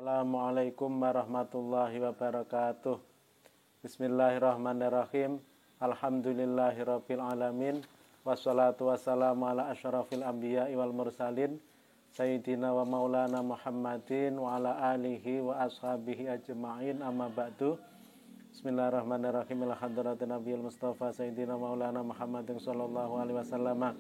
Assalamualaikum warahmatullahi wabarakatuh. Bismillahirrahmanirrahim. Alhamdulillahirabbil alamin. Wassalatu wassalamu ala asyrafil anbiya'i wal mursalin sayyidina wa maulana Muhammadin wa ala alihi wa ashabihi ajma'in, amma ba'du. Bismillahirrahmanirrahim. Ila hadratin nabiyil mustafa sayyidina maulana Muhammadin sallallahu alaihi wasallam.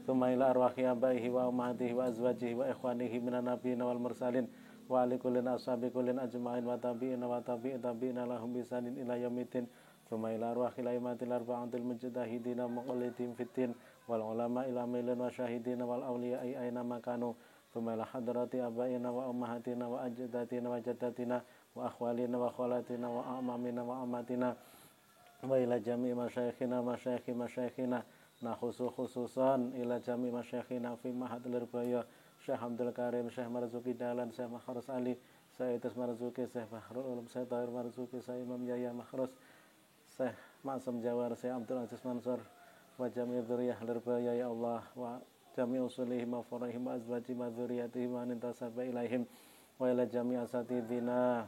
Tsumma ila arwahi abaihi wa ummatihi wa azwajihi wa ikhwanihi minan nabiyyin wal mursalin wa ali kullin ashabi kullin ajma'in wa tabi'ina wa tabi'ina lahum bisanin ila yaumiddin. Tsumma ila arwahi laimatil arba'atil mujtahidina muqallidin fiddin wal ulama ila milin wa syahidina wal awliya'i aina makanu. Tsumma ila hadrati abaina wa ummahatina wa ajdatina wa jaddatina wa akhwalina wa khalatina wa amamina wa amatina wa ila jami'i masyayikhina nah khususan ila jami masyayikhina fi mahadil irbaya Syekh Abdul Karim, Syekh Marzuki Dahlan, Syekh Makhrus Ali, Syekh Idris Marzuki, Syekh Fahrul Ulum, Syekh Tahir Marzuki, Syekh Imam Yahya Makhrus, Syekh Ma'sum Jawar, Syekh Abdul Aziz Mansur, wa jami dzurriyyah irbaya ya Allah, wa jami usulihim wa furahim wa azwajihim wa dzurriyyatihim wa nintasaba ilaihim wa ila jami asatidina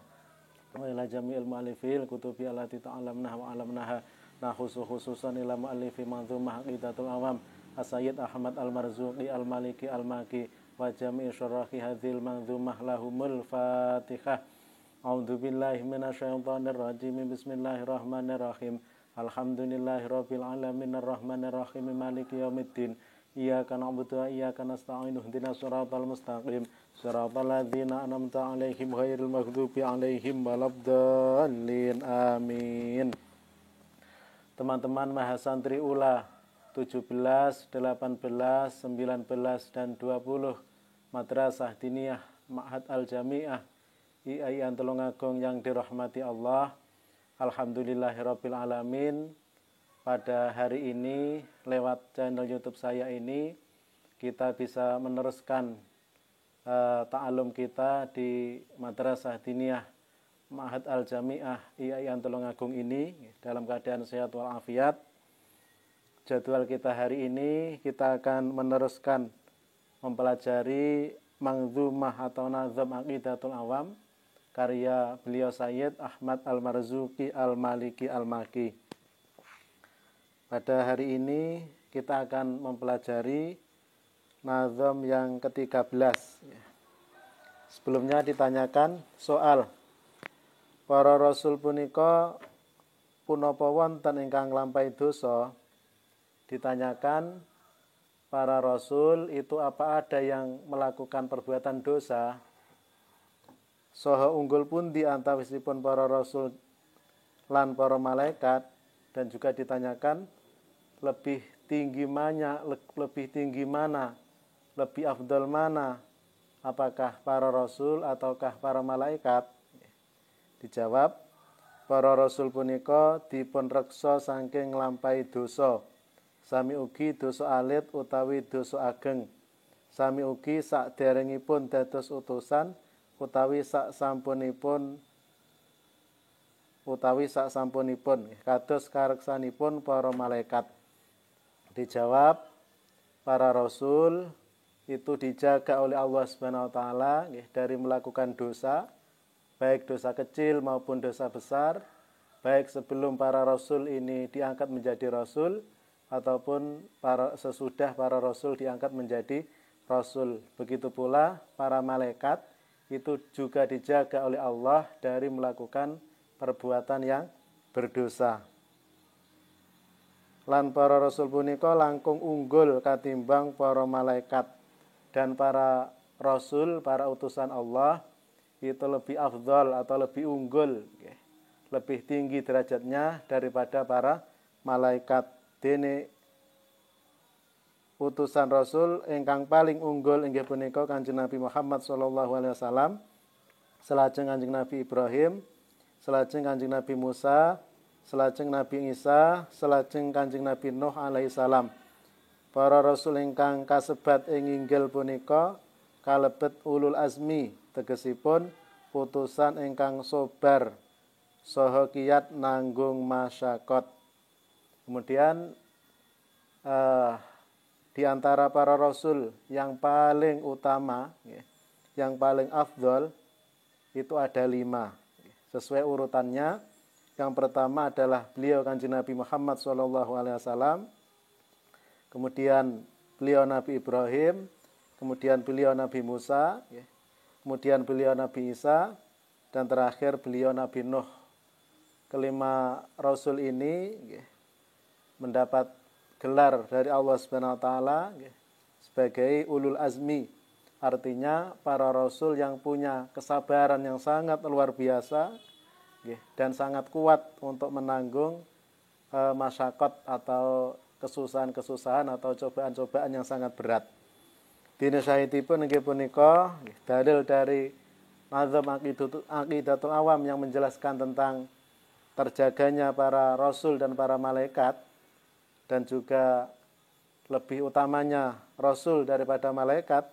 wa ila jami al-mu'allifil kutubi allati ta'alamnaha wa 'alamnaha. Nah khususan ila mu'allifi manzumah aqidatul awam as-sayyid Ahmad al-Marzuqi al-Maliki al-Maki wa jami'i syarahi hadhil manzumah lahumul fatihah. A'udzu billahi minasyaitonir rajim. Bismillahirrahmanirrahim. Alhamdulillahirabbil alamin arrahmanir rahim maliki yaumiddin. Iyyaka na'budu wa iyyaka nasta'in ihdinas siratal mustaqim siratal ladzina an'amta 'alaihim ghairil maghdubi 'alaihim waladdallin. Amin. Teman-teman Mahasantri Ula 17, 18, 19, dan 20 Madrasah Diniyah Ma'had Al-Jami'ah IAIN Tulungagung yang dirahmati Allah. Alhamdulillahirabbil alamin. Pada hari ini lewat channel YouTube saya ini kita bisa meneruskan ta'alum kita di Madrasah Diniyah Ma'had Al-Jami'ah IAIN Tulungagung ini dalam keadaan sehat walafiat. Jadwal kita hari ini kita akan meneruskan mempelajari Manzumah atau Nazm Aqidatul Awam karya beliau Sayyid Ahmad al-Marzuqi al-Maliki al-Maki. Pada hari ini kita akan mempelajari nazm yang ke-13. Sebelumnya ditanyakan soal, para rasul punika punapa wonten ingkang nglampahi dosa? Ditanyakan, para rasul itu apa ada yang melakukan perbuatan dosa? Saha unggul pundi antawisipun para rasul lan para malaikat? Dan juga ditanyakan, lebih tinggi mana, lebih afdal mana? Apakah para rasul ataukah para malaikat? Dijawab, para rasul punika dipun reksa saking nglampahi dosa. Sami ugi dosa alit utawi dosa ageng. Sami ugi sakderengipun dados utusan utawi sak sampunipun kados kareksanipun para malaikat. Dijawab, para rasul itu dijaga oleh Allah Subhanahu wa taala dari melakukan dosa, baik dosa kecil maupun dosa besar, baik sebelum para rasul ini diangkat menjadi rasul ataupun sesudah para rasul diangkat menjadi rasul. Begitu pula para malaikat itu juga dijaga oleh Allah dari melakukan perbuatan yang berdosa. Lan para rasul punika langkung unggul katimbang para malaikat, dan para rasul, para utusan Allah itu lebih afdal atau lebih unggul, lebih tinggi derajatnya daripada para malaikat. Dene utusan rasul ingkang paling unggul inggih punika Kanjeng Nabi Muhammad sallallahu alaihi wasallam, salajeng Kanjeng Nabi Ibrahim, salajeng Kanjeng Nabi Musa, salajeng Nabi Isa, salajeng Kanjeng Nabi Nuh alaihi salam. Para rasul ingkang kasebat ing inggil punika kalebet ulul azmi, tegesipun putusan ingkang sobar saha kiyat nanggung masyakot. Kemudian di antara para rasul yang paling utama, yang paling afdol itu ada 5 sesuai urutannya. Yang pertama adalah beliau Kanjeng Nabi Muhammad SAW, kemudian beliau Nabi Ibrahim, kemudian beliau Nabi Musa, kemudian beliau Nabi Isa, dan terakhir beliau Nabi Nuh. Kelima rasul ini mendapat gelar dari Allah Subhanahu wa taala sebagai ulul azmi. Artinya para rasul yang punya kesabaran yang sangat luar biasa dan sangat kuat untuk menanggung masyakot atau kesusahan-kesusahan atau cobaan-cobaan yang sangat berat. Dene sahitipun nggih punika dalil dari nazam Aqidatul Awam yang menjelaskan tentang terjaganya para rasul dan para malaikat, dan juga lebih utamanya rasul daripada malaikat.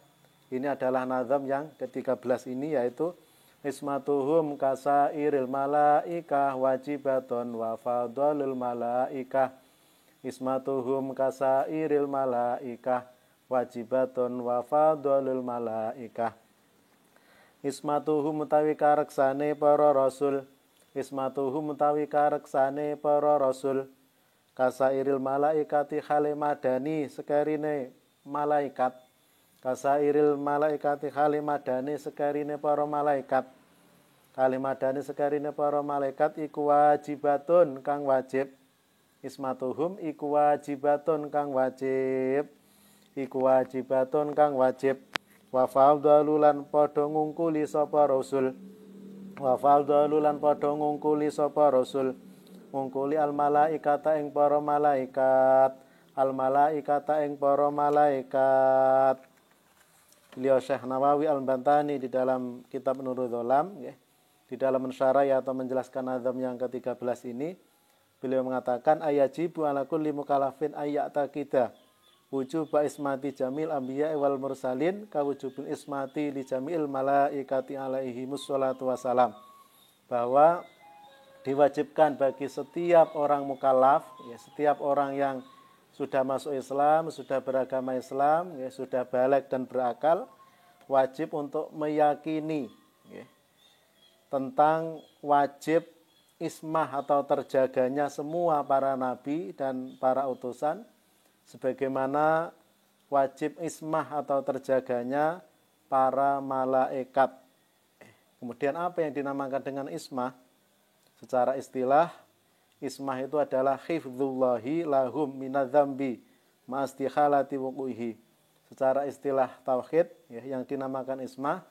Ini adalah nazam yang ke-13 ini, yaitu ismatuhum kasairil malaikah wajibatun wa fadhalul malaikah. Ismatuhum kasairil malaikah wajibatun wa fadhalul malaikah. Ismatuhum utawi kareksane para rasul, ismatuhum utawi kareksane para rasul, kasairil malaikati khale madani sekarine malaikat, kasairil malaikati khale madani sekarine para malaikat, khale madani sekarine para malaikat iku wajibatun kang wajib. Ismatuhum iku wajibatun kang wajib, iku wajibatun kang wajib. Wa fadhalulan padha ngungkuli sapa rasul, wa fadhalulan padha ngungkuli sapa rasul, ngungkuli al malaikata ing para malaikat, al malaikata ing para malaikat. Beliau Syekh Nawawi Al-Bantani di dalam kitab Nurul Dholam, di dalam mensyarah atau menjelaskan nazam yang ke-13 ini, beliau mengatakan ayajibu ala kulli mukallafin ayya'taqida wujuba ismati jamil anbiya wal mursalin kawujubil ismati li jamil malaikati alaihi musholatu wassalam, bahwa diwajibkan bagi setiap orang mukallaf, setiap orang yang sudah masuk Islam, sudah beragama Islam, sudah baligh dan berakal, wajib untuk meyakini tentang wajib ismah atau terjaganya semua para nabi dan para utusan, sebagaimana wajib ismah atau terjaganya para malaikat. Kemudian apa yang dinamakan dengan ismah? Secara istilah, ismah itu adalah hifdzullahi lahum minadzambi ma'astikhalati wuquhi. Secara istilah tauhid, yang dinamakan ismah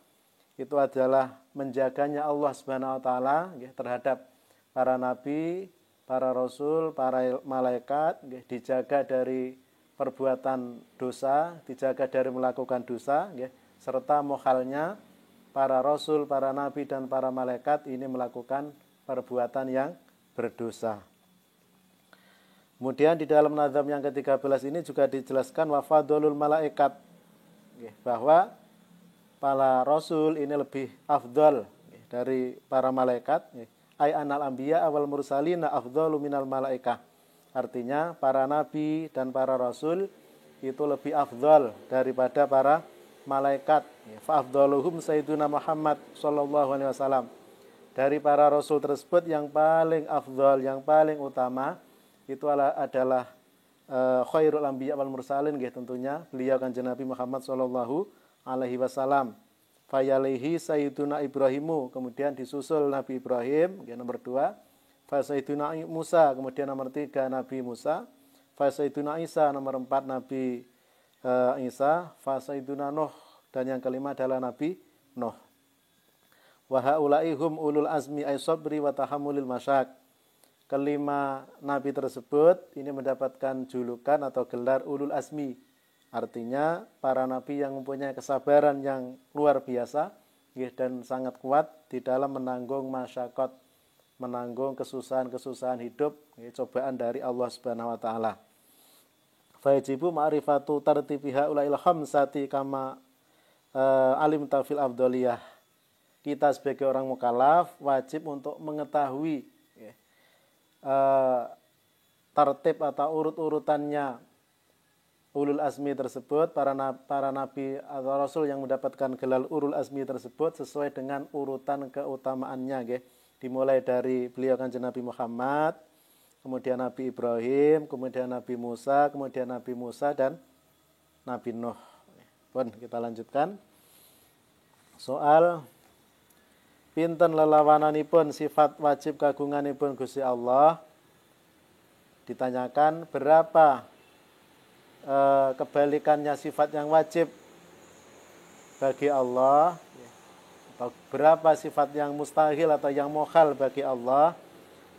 itu adalah menjaganya Allah Subhanahu wa taala terhadap para nabi, para rasul, para malaikat, dijaga dari perbuatan dosa, dijaga dari melakukan dosa, serta mukhalnya para rasul, para nabi dan para malaikat ini melakukan perbuatan yang berdosa. Kemudian di dalam nazam yang ke-13 ini juga dijelaskan wafadolul malaikat, bahwa para rasul ini lebih afdal dari para malaikat. Ay anal anbiya awal mursalina afdalu minal malaikah. Artinya para nabi dan para rasul itu lebih afdal daripada para malaikat. Fa afdaluhum sayyiduna Muhammad sallallahu alaihi wasallam. Dari para rasul tersebut yang paling afdal, yang paling utama itu adalah khairul anbiya wal mursalin, tentunya beliau Kanjeng Nabi Muhammad sallallahu alaihi wasallam. Fayalihi sayyiduna Ibrahimu, kemudian disusul Nabi Ibrahim, nomor 2. Fasayyiduna Musa, kemudian nomor 3 Nabi Musa. Fasayyiduna Isa, nomor 4 Nabi Isa. Fasayyiduna Nuh, dan yang kelima adalah Nabi Nuh. Wa haulaihum ulul azmi ay sabri wa tahammulil masyak. Kelima nabi tersebut ini mendapatkan julukan atau gelar ulul azmi. Artinya para nabi yang mempunyai kesabaran yang luar biasa dan sangat kuat di dalam menanggung masyakot, menanggung kesusahan-kesusahan hidup, cobaan dari Allah Subhanahu wa taala. Fajibu ma'rifatu tartibi haula'il khamsati kama alim tafil afdaliyah. Kita sebagai orang mukallaf wajib untuk mengetahui tertib atau urut-urutannya ulul azmi tersebut, para nabi atau rasul yang mendapatkan gelar ulul azmi tersebut sesuai dengan urutan keutamaannya nggih. Dimulai dari beliau Kanjeng Nabi Muhammad, kemudian Nabi Ibrahim, kemudian Nabi Musa, kemudian Nabi Musa dan Nabi Nuh. Pun kita lanjutkan. Soal pinten lelawananipun sifat wajib kagunganipun Gusti Allah. Ditanyakan berapa kebalikannya sifat yang wajib bagi Allah, atau berapa sifat yang mustahil atau yang mukhal bagi Allah.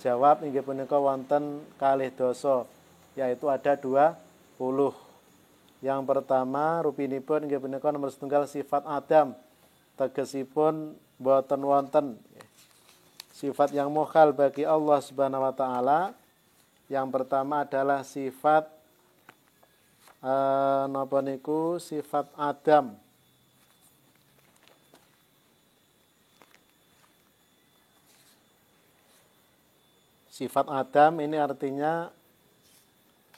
Jawab inggih punika wonten kalih dasa, yaitu ada 20. Yang pertama rupinipun inggih punika nomor setunggal sifat Adam, tegesipun boten wonten sifat yang mukhal bagi Allah Subhanahu wa taala. Yang pertama adalah sifat napa niku sifat Adam. Sifat Adam ini artinya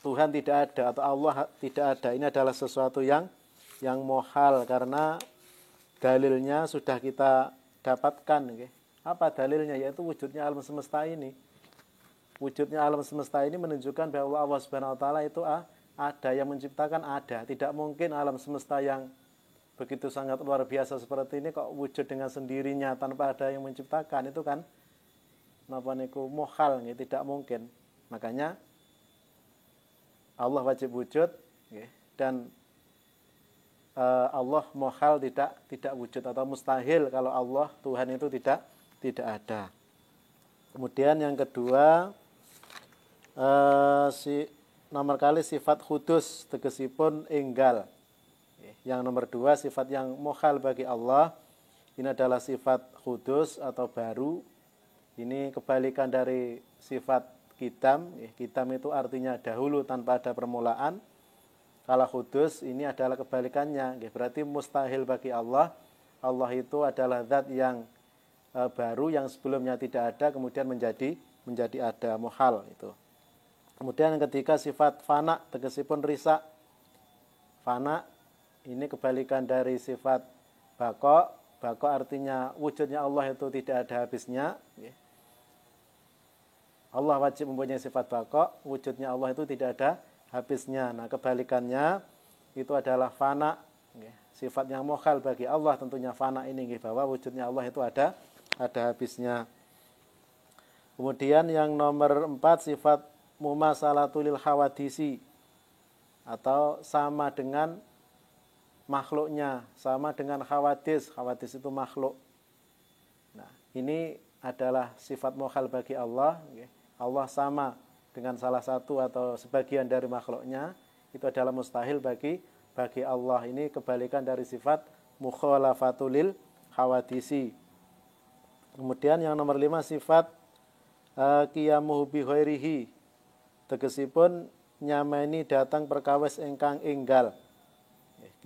Tuhan tidak ada atau Allah tidak ada. Ini adalah sesuatu yang muhal karena dalilnya sudah kita dapatkan. Okay. Apa dalilnya? Yaitu wujudnya alam semesta ini. Wujudnya alam semesta ini menunjukkan bahwa Allah Subhanahu wa taala itu ada, yang menciptakan ada. Tidak mungkin alam semesta yang begitu sangat luar biasa seperti ini kok wujud dengan sendirinya tanpa ada yang menciptakan. Itu kan napa niku muhal, tidak mungkin. Makanya Allah wajib wujud dan Allah muhal tidak wujud atau mustahil kalau Allah Tuhan itu tidak ada. Kemudian yang kedua nomor kali sifat kudus tegesipun enggal. Yang nomor dua sifat yang mukhal bagi Allah ini adalah sifat kudus atau baru. Ini kebalikan dari sifat kidam. Kidam itu artinya dahulu tanpa ada permulaan. Kalau kudus ini adalah kebalikannya. Berarti mustahil bagi Allah. Allah itu adalah zat yang baru yang sebelumnya tidak ada kemudian menjadi ada, muhal itu. Kemudian yang ketiga sifat fana tegesipun risa. Fana ini kebalikan dari sifat bako. Bako artinya wujudnya Allah itu tidak ada habisnya. Allah wajib mempunyai sifat bako, wujudnya Allah itu tidak ada habisnya. Nah, kebalikannya itu adalah fana. Sifat yang mukhal bagi Allah tentunya fana ini, bahwa wujudnya Allah itu ada habisnya. Kemudian yang nomor 4 sifat mumasalatul hawadisi atau sama dengan makhluknya, sama dengan hawadis. Hawadis itu makhluk. Nah, ini adalah sifat mukhal bagi Allah. Allah sama dengan salah satu atau sebagian dari makhluknya, itu adalah mustahil bagi Allah. Ini kebalikan dari sifat mukhalafatul hawadisi. Kemudian yang nomor 5 sifat qiyamuhu bi ghairihi. Tegesipun nyameni datang perkawis ingkang enggal.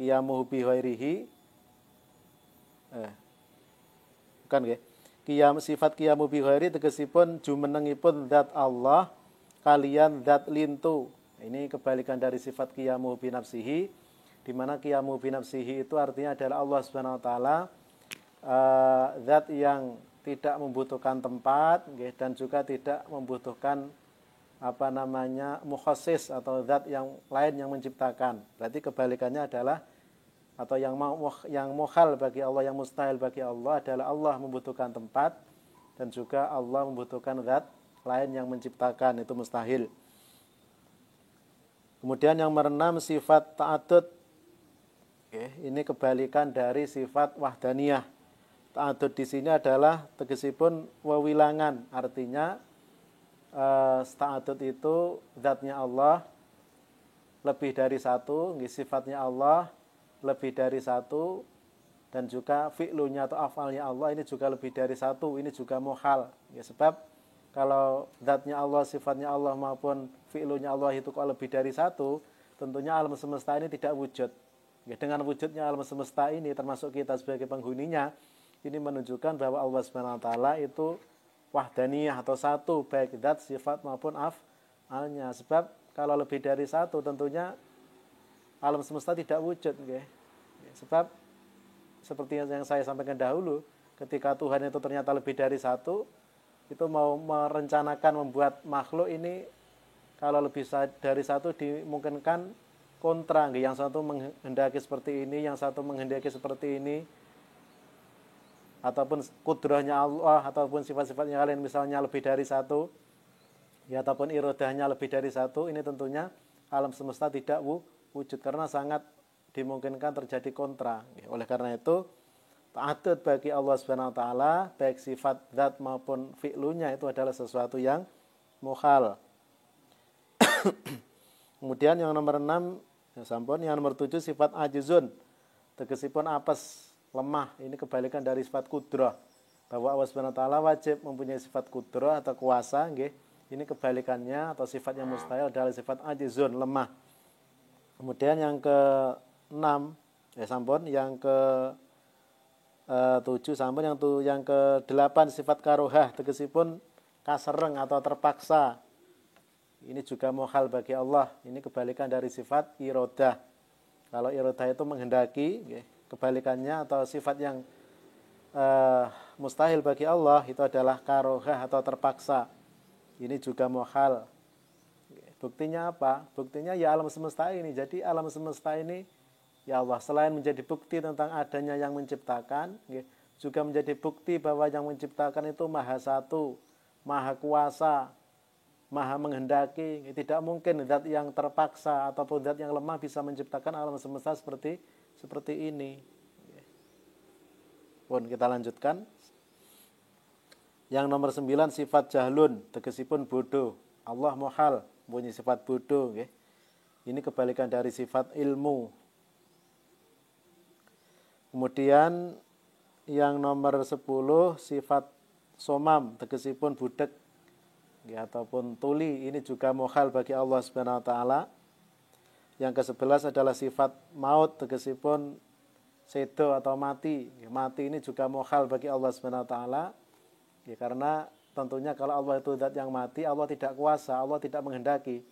Qiyamuhu bi ghairihi. Bukan nggih. Sifat qiyamu bi ghairi tegesipun jumenengipun zat Allah kalian zat lintu. Ini kebalikan dari sifat qiyamu bi nafsihi, di mana qiyamu bi nafsihi itu artinya adalah Allah Subhanahu wa taala zat yang tidak membutuhkan tempat dan juga tidak membutuhkan mukhassis atau zat yang lain yang menciptakan. Berarti kebalikannya adalah atau yang mukhal bagi Allah, yang mustahil bagi Allah adalah Allah membutuhkan tempat dan juga Allah membutuhkan zat lain yang menciptakan, itu mustahil. Kemudian yang nomor 6 sifat ta'addud. Ini kebalikan dari sifat wahdaniyah. Ta'addud di sini adalah tegesipun wewilangan, artinya ta'addud itu zatnya Allah lebih dari satu, sifatnya Allah lebih dari satu, dan juga fi'lunya atau afalnya Allah ini juga lebih dari satu. Ini juga muhal. Sebab kalau zatnya Allah, sifatnya Allah maupun fi'lunya Allah itu kok lebih dari satu, tentunya alam semesta ini tidak wujud. Dengan wujudnya alam semesta ini, termasuk kita sebagai penghuninya, ini menunjukkan bahwa Allah Subhanahu wa taala itu wahdaniyah atau satu, baik zat, sifat maupun af'alnya. Sebab kalau lebih dari satu tentunya alam semesta tidak wujud nggih. Sebab seperti yang saya sampaikan dahulu, ketika Tuhan itu ternyata lebih dari satu, itu mau merencanakan membuat makhluk ini kalau lebih dari satu dimungkinkan kontra, yang satu menghendaki seperti ini, yang satu menghendaki seperti ini, ataupun kudrahnya Allah, ataupun sifat-sifatnya lain misalnya lebih dari satu, ya ataupun irodahnya lebih dari satu, ini tentunya alam semesta tidak wujud karena sangat dimungkinkan terjadi kontra. Oleh karena itu ta'addud bagi Allah Subhanahu wa taala baik sifat zat maupun fi'lunya itu adalah sesuatu yang mukhal. Kemudian yang nomor 6 ya sampun, yang nomor 7 sifat ajizun, tegesipun apes, lemah. Ini kebalikan dari sifat kudrah, bahwa Allah Subhanahu wa taala wajib mempunyai sifat kudrah atau kuasa nggih. Ini kebalikannya atau sifat yang mustahil adalah sifat ajizun, lemah. Kemudian yang ke-6 ya sampun, yang ke-7 sampun, yang ke-8 sifat karohah, tegesipun kasereng atau terpaksa. Ini juga mukhal bagi Allah. Ini kebalikan dari sifat irodah. Kalau irodah itu menghendaki, kebalikannya atau sifat yang mustahil bagi Allah itu adalah karohah atau terpaksa. Ini juga mukhal. Buktinya apa? Buktinya ya alam semesta ini. Jadi alam semesta ini ya Allah selain menjadi bukti tentang adanya yang menciptakan, juga menjadi bukti bahwa yang menciptakan itu maha satu, maha kuasa, maha menghendaki. Tidak mungkin zat yang terpaksa ataupun zat yang lemah bisa menciptakan alam semesta seperti ini. Pun kita lanjutkan. Yang nomor 9 sifat jahlun, tegesipun bodoh. Allah muhal, punya sifat bodoh. Ini kebalikan dari sifat ilmu. Kemudian yang nomor 10 sifat somam, tegesipun budek ataupun tuli. Ini juga muhal bagi Allah Subhanahu wa taala. Yang ke-11 adalah sifat maut, tegesipun sedo atau mati. Mati ini juga muhal bagi Allah Subhanahu wa taala. Karena tentunya kalau Allah itu zat yang mati, Allah tidak kuasa, Allah tidak menghendaki.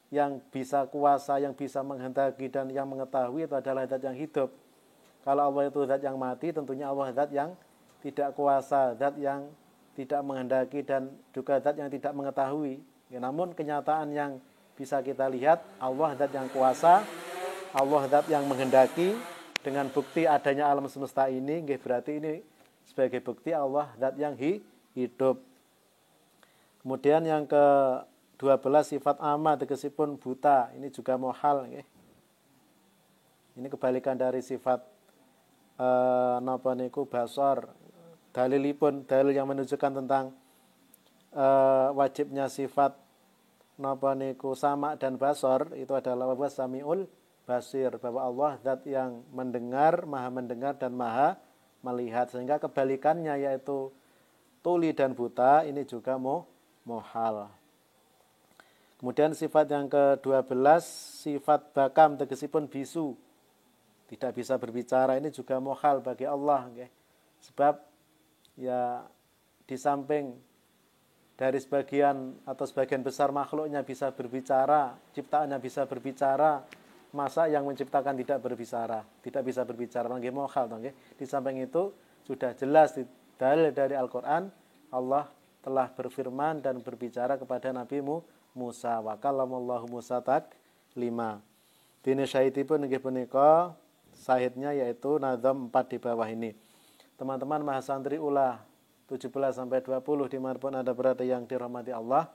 Yang bisa kuasa, yang bisa menghendaki dan yang mengetahui itu adalah zat yang hidup. Kalau Allah itu zat yang mati, tentunya Allah zat yang tidak kuasa, zat yang tidak menghendaki dan juga zat yang tidak mengetahui. Namun kenyataan yang bisa kita lihat, Allah zat yang kuasa, Allah zat yang menghendaki. Dengan bukti adanya alam semesta ini, berarti ini sebagai bukti Allah zat yang hidup. Kemudian yang ke-12 sifat ama, tegesipun buta. Ini juga muhal. Ini kebalikan dari sifat napa niku basar. Dalilipun, dalil yang menunjukkan tentang wajibnya sifat napa niku sama dan basar itu adalah wa samiul basir, bahwa Allah zat yang mendengar, maha mendengar dan maha melihat. Sehingga kebalikannya yaitu tuli dan buta ini juga muhal. Kemudian sifat yang ke-12 sifat bakam, tegesipun bisu, tidak bisa berbicara. Ini juga muhal bagi Allah. Sebab ya di samping dari sebagian atau sebagian besar makhluknya bisa berbicara, ciptaannya bisa berbicara, masa yang menciptakan tidak berbicara, tidak bisa berbicara, nggih muhal. Di samping itu sudah jelas dalil dari Al-Quran, Allah telah berfirman dan berbicara kepada Nabi Musa. Wa kallamallahu Musa taklima. Dene syahidipun nggih punika sahidnya yaitu nazam 4 di bawah ini. Teman-teman mahasantri ulah 17 sampai 20 dimanapun Anda berada yang dirahmati Allah.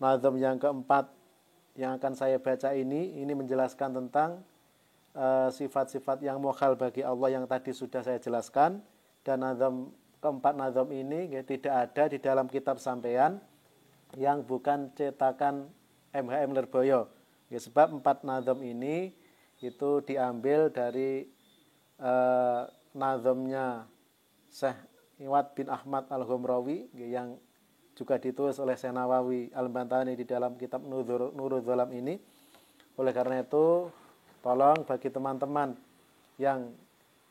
Nazam yang keempat yang akan saya baca ini menjelaskan tentang sifat-sifat yang mukhal bagi Allah yang tadi sudah saya jelaskan. Dan nazam keempat nazam ini tidak ada di dalam kitab sampean yang bukan cetakan MHM Lirboyo. Sebab 4 nazam ini itu diambil dari nazamnya Syekh Iwad bin Ahmad Al-Humrawi yang juga ditulis oleh Syekh Nawawi Al-Bantani di dalam kitab Nurul Dhalam ini. Oleh karena itu, tolong bagi teman-teman yang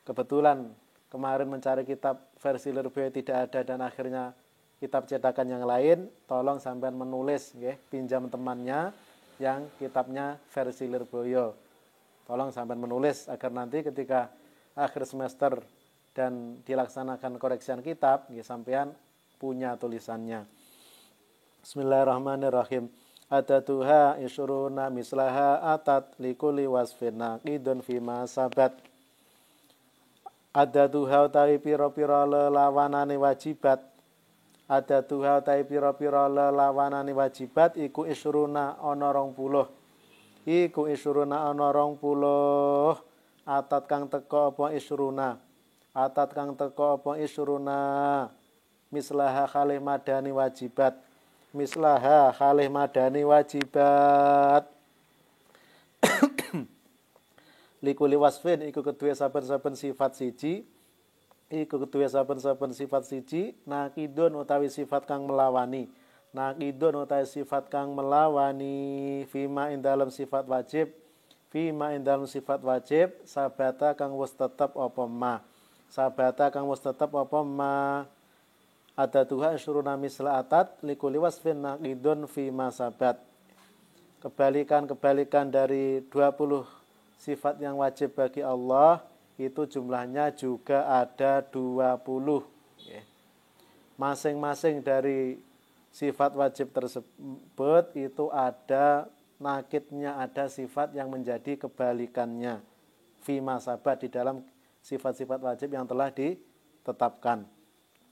kebetulan kemarin mencari kitab versi Lirboyo tidak ada dan akhirnya kitab cetakan yang lain, tolong sampean menulis pinjam temannya yang kitabnya versi Lirboyo. Tolong sampean menulis agar nanti ketika akhir semester dan dilaksanakan koreksian kitab, nggih sampean punya tulisannya. Bismillahirrahmanirrahim. Adatuha isyuruna mislaha atat likulli wasfin naqidun fima sabat. Adatuha utawi pira-pira lelawanane wajibat. Adatuha utawi pira-pira lelawanane wajibat iku isyuruna ana 20. Iku isyuruna ana 20. Atat kang teka apa isyuruna. Atat kang teka apa isyuruna. Mislaha khalih madani wajibat. Mislaha khalih madani wajibat. Likuli wasfin iku kedue saben-saben sifat siji. Iku kedue saben-saben sifat siji. Nakidun utawi sifat kang melawani. Nakidun utawi sifat kang melawani. Fima ing dalam sifat wajib. Fima ing dalam sifat wajib. Sabata kang wis tetep apa ma. Sabata kang wis tetep apa ma. Adatuha isyuruna misla atat likuli wasfin naqidun fima sabat. Kebalikan dari 20 sifat yang wajib bagi Allah itu jumlahnya juga ada 20. Masing-masing dari sifat wajib tersebut itu ada nakidnya, ada sifat yang menjadi kebalikannya. Fima sabat di dalam sifat-sifat wajib yang telah ditetapkan.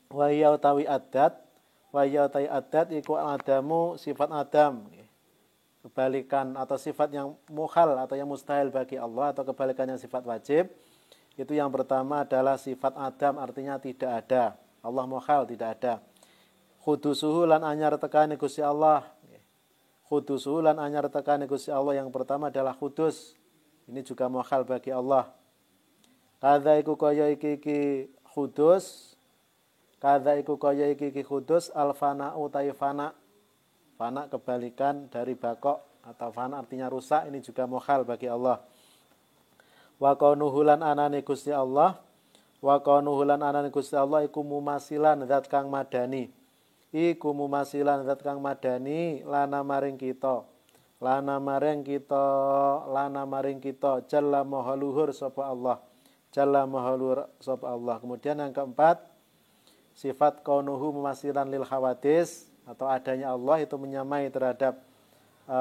Wa ya utawi adat, wa ya utawi adat iku adamu sifat adam. Kebalikan atau sifat yang mukhal atau yang mustahil bagi Allah atau kebalikannya sifat wajib. Itu yang pertama adalah sifat adam, artinya tidak ada. Allah mukhal, tidak ada. Khudusuhu lan anyar tekani Gusti Allah. Khudusuhu lan anyar tekani Gusti Allah, yang pertama adalah khudus. Ini juga mukhal bagi Allah. Kadza iku kaya iki khudus. Kadza iku kaya iki khudus al-fana utai fana. Fana kebalikan dari bakok atau fana artinya rusak, ini juga mukhal bagi Allah. Wa kaunuhulan anane Gusti Allah. Wa kaunuhulan anane Gusti Allah iku mumasilan zat kang madani. Iku mumasilan zat kang madani lana maring kita. Lana maring kita, lana maring kita jalla maha luhur sapa Allah. Jalla maha luhur sapa Allah. Kemudian yang keempat, sifat kaunuhu mumasilan lil khawadis atau adanya Allah itu menyamai terhadap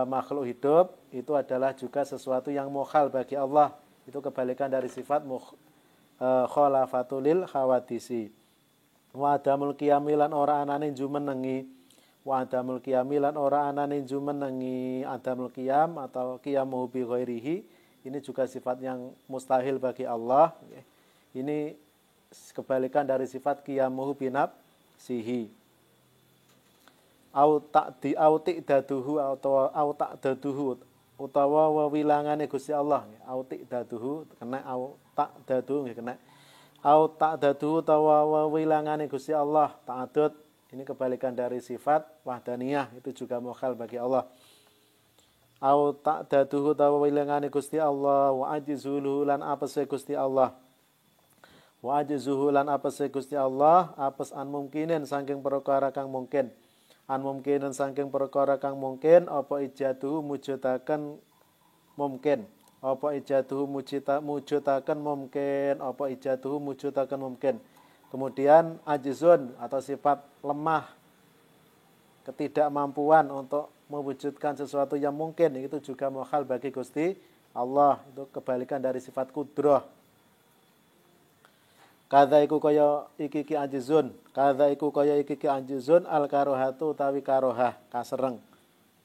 makhluk hidup, itu adalah juga sesuatu yang mukhal bagi Allah. Itu kebalikan dari sifat khalafatulil khawadisi. Wa adamul qiyamilan ora anane jumenengi. Wa adamul qiyamilan ora anane jumenengi. Adamul qiyam atau qiyamuhu bi ghairihi, ini juga sifat yang mustahil bagi Allah. Ini kebalikan dari sifat qiyamuhu binafsihi. Au ta'daduhu atau au ta'daduhu utawa wewilangane Gusti Allah. Au ta'daduhu kena, au ta'daduhu kena. Au ta'daduhu utawa wewilangane Gusti Allah. Ta'adud ini kebalikan dari sifat wahdaniyah, itu juga mukhal bagi Allah. Au ta'daduhu utawa wewilangane Gusti Allah. Wa ajizuluhu lan apese Gusti Allah. Wa ajzuhu lan apese Gusti Allah apes an mungkinin saking perkara kang mungkin. An mungkinin saking perkara kang mungkin apa ijaduhu mujudaken mungkin. Apa ijaduhu mujudaken mungkin. Apa ijaduhu mujudaken mungkin. Kemudian ajizun atau sifat lemah, ketidakmampuan untuk mewujudkan sesuatu yang mungkin, itu juga mukhal bagi Gusti Allah. Itu kebalikan dari sifat kudrah. Kadza iku kaya iki ajizun. Kadza iku kaya iki ajizun al karohatu utawi karohah, kasereng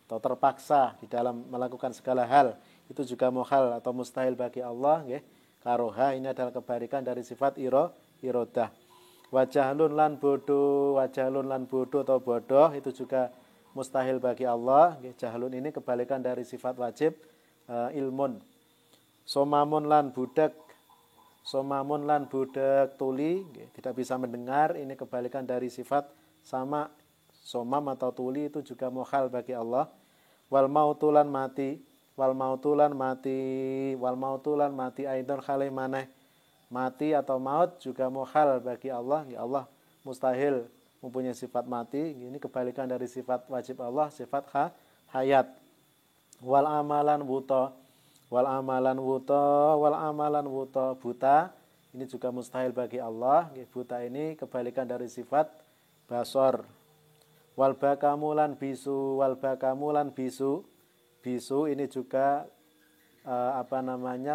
atau terpaksa di dalam melakukan segala hal. Itu juga mukhal atau mustahil bagi Allah, nggih. Karohah ini adalah kebalikan dari sifat irodah. Wajahlun lan bodoh, wajahlun lan bodoh atau bodoh itu juga mustahil bagi Allah, nggih. Jahlun ini kebalikan dari sifat wajib ilmun. Somamun lan budak. Somamun lan budak tuli, tidak bisa mendengar, ini kebalikan dari sifat sama. Somam atau tuli itu juga mukhal bagi Allah. Wal mautulan mati, wal mautulan mati, wal mautulan mati aidon khalih maneh. Mati atau maut juga mukhal bagi Allah. Ya Allah mustahil mempunyai sifat mati, ini kebalikan dari sifat wajib Allah, sifat hayat. Wal amalan buta, wal amalan wuta, buta ini juga mustahil bagi Allah. Buta ini kebalikan dari sifat basor. Wal bakamulan bisu, bisu ini juga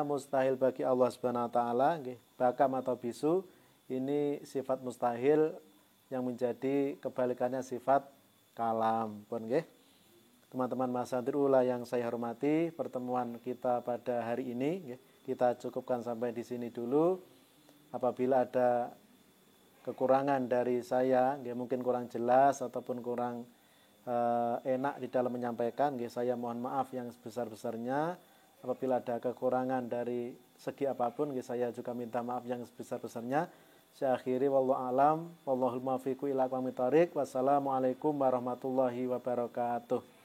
mustahil bagi Allah Subhanahu wa taala. Bakam atau bisu ini sifat mustahil yang menjadi kebalikannya sifat kalam. Pun nggih. Teman-teman Masadirullah yang saya hormati, pertemuan kita pada hari ini kita cukupkan sampai di sini dulu. Apabila ada kekurangan dari saya, mungkin kurang jelas ataupun kurang enak di dalam menyampaikan, saya mohon maaf yang sebesar-besarnya. Apabila ada kekurangan dari segi apapun, saya juga minta maaf yang sebesar-besarnya. Saya akhiri, wallahu alam, wallahul muwaffiq ila aqwamit thoriq. Wassalamualaikum warahmatullahi wabarakatuh.